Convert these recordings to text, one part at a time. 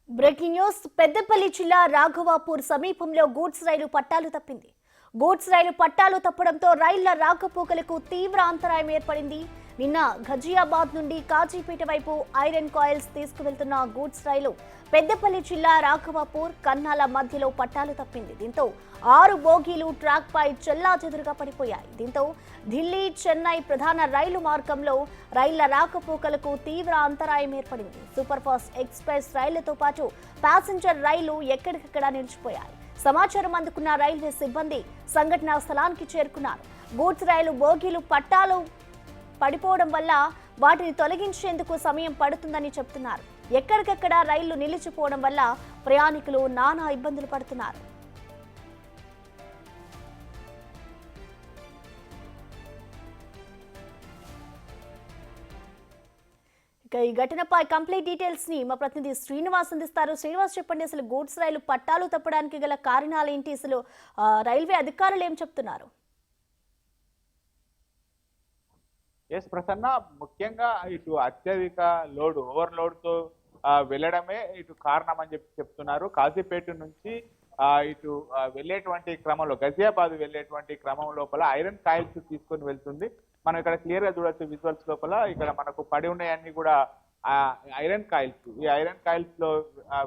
Breaking news Peddapalli జిల్లా రాఘవాపూర్ సమీపంలో goods రైలు పట్టాలు తప్పింది. గూడ్స్ రైలు పట్టాలు తప్పడంతో రైళ్ల రాకపోకలకు తీవ్ర అంతరాయం ఏర్పడింది. నిన్న ఘజియాబాద్ నుండి కాజీపేట వైపు ఐరన్ కాయిల్స్ తీసుకువెళ్తున్న గూడ్స్ రైలు పెద్దపల్లి జిల్లా రాఘవాపూర్ కన్నాల మధ్యలో పట్టాలు తప్పింది. దీంతో 6 బోగీలు ట్రాక్ పై చెల్లాచెదురుగా పడిపోయాయి. దీంతో ఢిల్లీ చెన్నై ప్రధాన రైలు మార్గంలో రైళ్ల రాకపోకలకు తీవ్ర అంతరాయం ఏర్పడింది. సూపర్ ఫాస్ట్ ఎక్స్ప్రెస్ రైళ్లతో పాటు ప్యాసింజర్ రైలు ఎక్కడికక్కడ నిలిచిపోయాయి. సమాచారం అందుకున్న రైల్వే సిబ్బంది సంఘటనా స్థలానికి చేరుకున్నారు. గూడ్స్ రైలు బోగీలు పట్టాలు పడిపోవడం వల్ల వాటిని తొలగించేందుకు సమయం పడుతుందని చెప్తున్నారు. ఎక్కడికక్కడ రైళ్లు నిలిచిపోవడం వల్ల ప్రయాణికులు నానా ఇబ్బందులు పడుతున్నారు. ఈ ఘటనపై కంప్లీట్ డీటెయిల్స్ ని మా ప్రతినిధి శ్రీనివాస్ అందిస్తారు. శ్రీనివాస్, చెప్పండి, అసలు గూడ్స్ రైలు పట్టాలు తప్పడానికి గల కారణాలు ఏంటి? అసలు రైల్వే అధికారులు ఏం చెప్తున్నారు? ఎస్ ప్రసన్న, ముఖ్యంగా ఇటు అత్యధిక లోడ్ ఓవర్లోడ్ తో వెళ్ళడమే ఇటు కారణం అని చెప్తున్నారు. కాజీపేట నుంచి ఇటు వెళ్ళేటువంటి క్రమంలో గజియాబాద్ వెళ్ళేటువంటి క్రమం లోపల ఐరన్ కాయిల్స్ తీసుకొని వెళ్తుంది. మనం ఇక్కడ క్లియర్ గా చూడొచ్చు విజువల్స్ లోపల. ఇక్కడ మనకు పడి ఉన్నాయన్నీ కూడా ఐరన్ కాయిల్స్. ఈ ఐరన్ కాయిల్స్ లో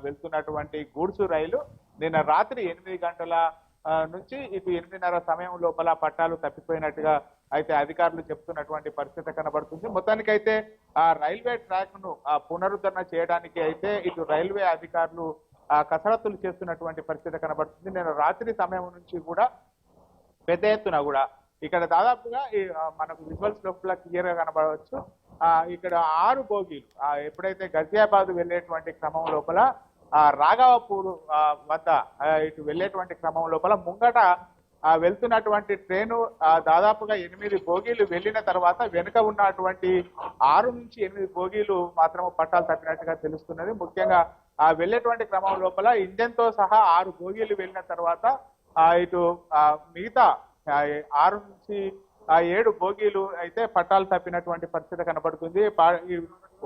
వెళ్తున్నటువంటి గూడ్స్ రైలు నిన్న రాత్రి 8 గంటల నుంచి ఇటు 8:30 సమయం లోపల పట్టాలు తప్పిపోయినట్టుగా అయితే అధికారులు చెప్తున్నటువంటి పరిస్థితి కనబడుతుంది. మొత్తానికైతే ఆ రైల్వే ట్రాక్ ను పునరుద్ధరణ చేయడానికి అయితే ఇటు రైల్వే అధికారులు కసరత్తులు చేస్తున్నటువంటి పరిస్థితి కనబడుతుంది. నేను రాత్రి సమయం నుంచి కూడా పెద్ద ఎత్తున కూడా ఇక్కడ దాదాపుగా మనకు విజువల్స్ లోపల క్లియర్ గా కనబడవచ్చు. ఇక్కడ 6 బోగీలు ఎప్పుడైతే గజియాబాద్ వెళ్ళేటువంటి క్రమం లోపల రాఘవాపూర్ వద్ద ఇటు వెళ్ళేటువంటి క్రమం లోపల ముంగట వెళ్తున్నటువంటి ట్రైను దాదాపుగా 8 బోగీలు వెళ్ళిన తర్వాత వెనుక ఉన్నటువంటి 6 నుంచి 8 బోగీలు మాత్రం పట్టాలు తప్పినట్టుగా తెలుస్తున్నది. ముఖ్యంగా వెళ్ళేటువంటి క్రమం లోపల ఇంజన్ తో సహా 6 బోగీలు వెళ్ళిన తర్వాత ఇటు మిగతా 6 నుంచి 7 బోగీలు అయితే పట్టాలు తప్పినటువంటి పరిస్థితి కనబడుతుంది.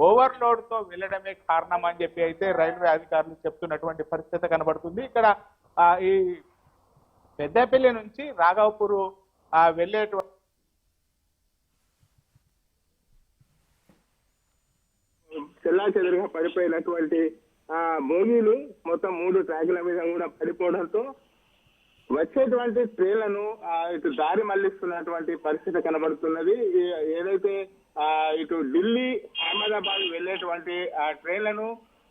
ఓవర్లోడ్ తో వెళ్ళడమే కారణం అని చెప్పి అయితే రైల్వే అధికారులు చెప్తున్నటువంటి పరిస్థితి కనబడుతుంది. ఇక్కడ ఈ పెద్దపల్లి నుంచి రాఘవపూర్ వెళ్ళేటువంటి చెల్లాచెదురుగా పడిపోయినటువంటి బోగీలు మొత్తం 3 ట్రాకుల మీద కూడా పడిపోవడంతో వచ్చేటువంటి ట్రైన్లను ఇటు దారి మళ్లిస్తున్నటువంటి పరిస్థితి కనబడుతున్నది. ఏదైతే ఇటు ఢిల్లీ అహ్మదాబాద్ వెళ్ళేటువంటి ట్రైన్లను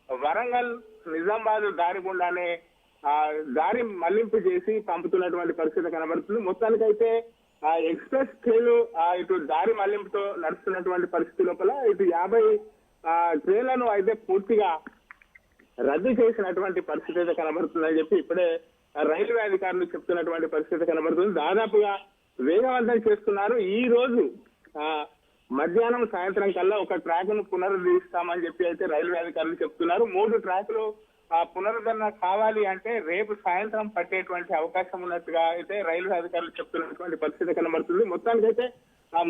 వరంగల్ నిజామాబాద్ దారి గుండానే దారి మళ్లింపు చేసి పంపుతున్నటువంటి పరిస్థితి కనబడుతుంది. మొత్తానికైతే ఎక్స్ప్రెస్ ట్రైన్లు ఇటు దారి మళ్లింపుతో నడుస్తున్నటువంటి పరిస్థితి లోపల ఇటు 50 ట్రైన్లను అయితే పూర్తిగా రద్దు చేసినటువంటి పరిస్థితి అయితే కనబడుతుందని చెప్పి ఇప్పుడే రైల్వే అధికారులు చెప్తున్నటువంటి పరిస్థితి కనబడుతుంది. దాదాపుగా వేగవంతం చేస్తున్నారు. ఈ రోజు మధ్యాహ్నం సాయంత్రం కల్లా ఒక ట్రాక్ ను పునరుద్ధరిస్తామని చెప్పి అయితే రైల్వే అధికారులు చెప్తున్నారు. 3 ట్రాకులు పునరుద్ధరణ కావాలి అంటే రేపు సాయంత్రం పట్టేటువంటి అవకాశం ఉన్నట్టుగా అయితే రైల్వే అధికారులు చెప్తున్నటువంటి పరిస్థితి కనబడుతుంది. మొత్తానికైతే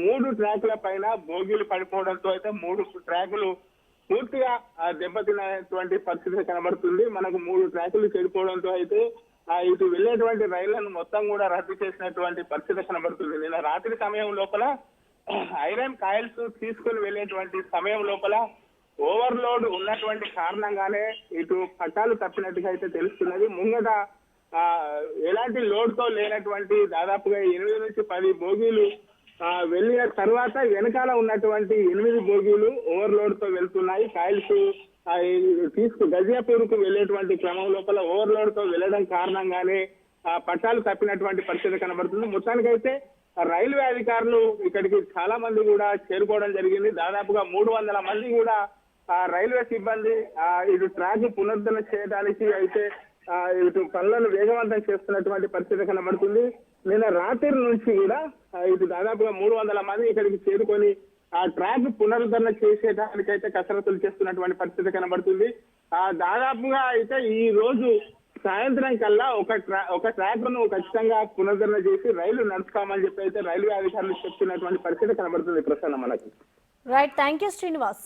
3 ట్రాకుల పైన బోగీలు పడిపోవడంతో అయితే 3 ట్రాకులు పూర్తిగా దెబ్బతిన్నటువంటి పరిస్థితి కనబడుతుంది. మనకు 3 ట్రాకులు చెడిపోవడంతో అయితే ఇటు వెళ్ళేటువంటి రైళ్లను మొత్తం కూడా రద్దు చేసినటువంటి పరిస్థితి కనబడుతుంది. నిన్న రాత్రి సమయం లోపల ఐరన్ కాయిల్స్ తీసుకుని వెళ్ళేటువంటి సమయం లోపల ఓవర్లోడ్ ఉన్నటువంటి కారణంగానే ఇటు పట్టాలు తప్పినట్టుగా అయితే తెలుస్తున్నది. ముంగట ఎలాంటి లోడ్ తో లేనటువంటి దాదాపుగా 8 నుంచి 10 బోగీలు వెళ్ళిన తర్వాత వెనకాల ఉన్నటువంటి 8 బోగీలు ఓవర్లోడ్ తో వెళ్తున్నాయి. కాయిల్స్ గజియాపూర్ కు వెళ్ళేటువంటి క్రమం లోపల ఓవర్లోడ్ తో వెళ్ళడం కారణంగానే పట్టాలు తప్పినటువంటి పరిస్థితి కనబడుతుంది. మొత్తానికైతే రైల్వే అధికారులు ఇక్కడికి చాలా మంది కూడా చేరుకోవడం జరిగింది. దాదాపుగా 300 మంది కూడా రైల్వే సిబ్బంది ఇటు ట్రాక్ పునరుద్ధరణ చేయడానికి అయితే ఇటు పనులను వేగవంతం చేస్తున్నటువంటి పరిస్థితి కనబడుతుంది. నిన్న రాత్రి నుంచి కూడా ఇటు దాదాపుగా 300 మంది ఇక్కడికి చేరుకొని ట్రాక్ పునరుద్ధరణ చేసేదానికైతే కసరత్తులు చేస్తున్నటువంటి పరిస్థితి కనబడుతుంది. దాదాపుగా అయితే ఈ రోజు సాయంత్రం కల్లా ఒక ట్రాక్ ను ఖచ్చితంగా పునరుద్ధరణ చేసి రైలు నడుపుతామని చెప్పి అయితే రైల్వే అధికారులు చెప్తున్నటువంటి పరిస్థితి కనబడుతుంది ప్రసన్న మనకి. Right, thank you Srinivas.